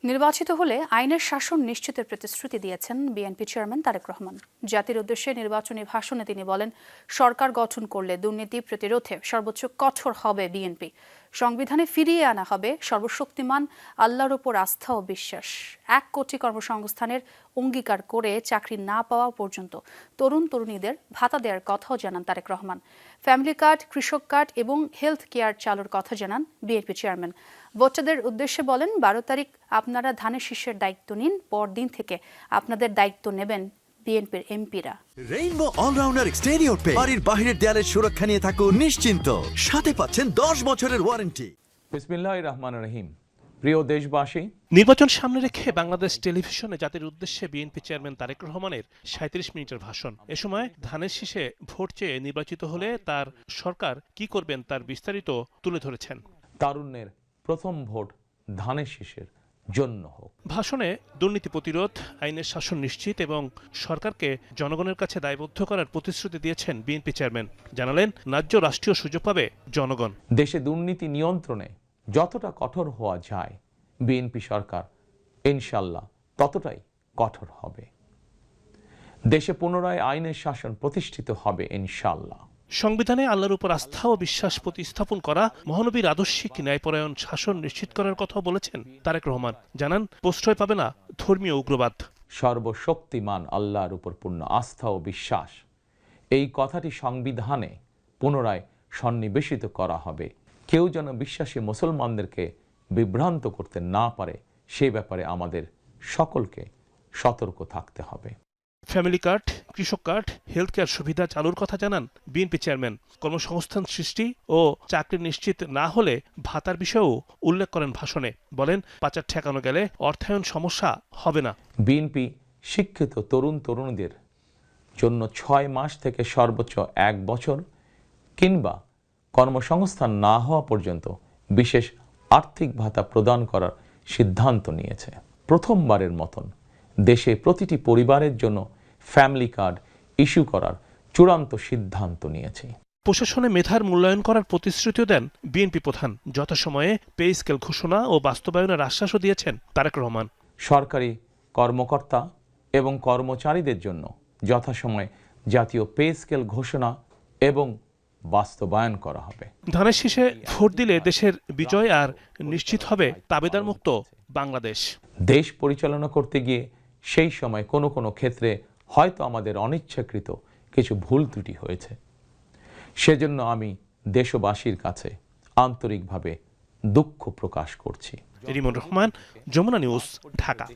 নির্বাচিত হলে আইনের শাসন নিশ্চিতের প্রতিশ্রুতি দিয়েছেন বিএনপি চেয়ারম্যান তারেক রহমান। জাতির উদ্দেশ্যে নির্বাচনী ভাষণে তিনি বলেন, সরকার গঠন করলে দুর্নীতি প্রতিরোধে সর্বোচ্চ কঠোর হবে বিএনপি। সংবিধানে ফিরিয়ে আনা হবে সর্বশক্তিমান আল্লাহর উপর আস্থা ও বিশ্বাস। 1 কোটি কর্মসংস্থানের অঙ্গীকার করে চাকরি না পাওয়া পর্যন্ত তরুণ তরুণীদের ভাতা দেওয়ার কথাও জানান তারেক রহমান। ফ্যামিলি কার্ড, কৃষক কার্ড এবং হেলথ কেয়ার চালুর কথা জানান বিএনপি চেয়ারম্যান। ভোটারদের উদ্দেশ্যে বলেন, 12 তারিখ আপনারা ধানের শীষের দায়িত্ব নিন, পরদিন থেকে আপনাদের দায়িত্ব নেবেন বিএনপির এমপিরা। রেইনবো অলরাউন্ডার এক্সটেরিয়র পে বাড়ির বাহিরের দেয়ালের সুরক্ষা নিয়ে থাকুন নিশ্চিন্ত, সাথে পাচ্ছেন 10 বছরের ওয়ারেন্টি। বিসমিল্লাহির রহমানির রহিম। প্রিয় দেশবাসী, নির্বাচন সামনে রেখে বাংলাদেশ টেলিভিশনে জাতির উদ্দেশ্যে বিএনপি চেয়ারম্যান তারেক রহমানের 37 মিনিটের ভাষণ। এ সময় ধানের শীষে ভোট চেয়ে নির্বাচিত হলে তার সরকার কি করবেন তার বিস্তারিত তুলে ধরেছেন। তারুণ্যের প্রথম ভোট ধানের শীষের জন্য হোক। ভাষণে দুর্নীতি প্রতিরোধ, আইনের শাসন নিশ্চিত এবং সরকারকে জনগণের কাছে দায়বদ্ধ করার প্রতিশ্রুতি দিয়েছেন বিএনপি চেয়ারম্যান। জানালেন, ন্যায্য রাষ্ট্রীয় সুযোগ পাবে জনগণ। দেশে দুর্নীতি নিয়ন্ত্রণে যতটা কঠোর হওয়া যায়, বিএনপি সরকার ইনশাল্লাহ ততটাই কঠোর হবে। দেশে পুনরায় আইনের শাসন প্রতিষ্ঠিত হবে ইনশাল্লাহ। সংবিধানে আল্লাহর উপর আস্থা ও বিশ্বাস প্রতিস্থাপন করা, মহানবীর আদর্শিক ন্যায়পরায়ণ শাসন নিশ্চিত করার কথা বলেছেন তারেক রহমান। জানান, প্রশ্রয় পাবে না ধর্মীয় উগ্রবাদ। সর্বশক্তিমান আল্লাহর উপর পূর্ণ আস্থা ও বিশ্বাস, এই কথাটি সংবিধানে পুনরায় সন্নিবেশিত করা হবে। কেউ যেন বিশ্বাসী মুসলমানদেরকে বিভ্রান্ত করতে না পারে, সে ব্যাপারে আমাদের সকলকে সতর্ক থাকতে হবে। ফ্যামিলি কার্ড, কৃষক কার্ড, হেলথ কেয়ার সুবিধা চালুর কথা জানান বিএনপি চেয়ারম্যান। কর্মসংস্থান সৃষ্টি ও চাকরি নিশ্চিত না হলে ভাতার বিষয়েও উল্লেখ করেন ভাষণে। বলেন, পাচার ঠেকানো গেলে অর্থায়ন সমস্যা হবে না। বিএনপি শিক্ষিত তরুণ তরুণীদের জন্য 6 মাস থেকে সর্বোচ্চ 1 বছর কিংবা কর্মসংস্থান না হওয়া পর্যন্ত বিশেষ আর্থিক ভাতা প্রদান করার সিদ্ধান্ত নিয়েছে। প্রথমবারের মতন দেশে প্রতিটি পরিবারের জন্য ফ্যামিলি কার্ড ইস্যু করার চূড়ান্ত সিদ্ধান্ত নিয়েছে। প্রশাসনে মেধার মূল্যায়ন করার প্রতিশ্রুতিও দেন বিএনপি প্রধান। যথাসময়ে পে স্কেল ঘোষণা ও বাস্তবায়নের আশ্বাসও দিয়েছেন তারেক রহমান। সরকারি কর্মকর্তা এবং কর্মচারীদের জন্য যথাসময়ে জাতীয় পে স্কেল ঘোষণা এবং বাস্তবায়ন করা হবে। ধানের শীষে ভোট দিলে দেশের বিজয় আর নিশ্চিত হবে তাবেদার মুক্ত বাংলাদেশ। দেশ পরিচালনা করতে গিয়ে সেই সময় কোনো কোনো ক্ষেত্রে হয়তো আমাদের অনিচ্ছাকৃত কিছু ভুল ত্রুটি হয়েছে। সেজন্য আমি দেশবাসীর কাছে আন্তরিকভাবে দুঃখ প্রকাশ করছি। রিমন রহমান, যমুনা নিউজ, ঢাকা।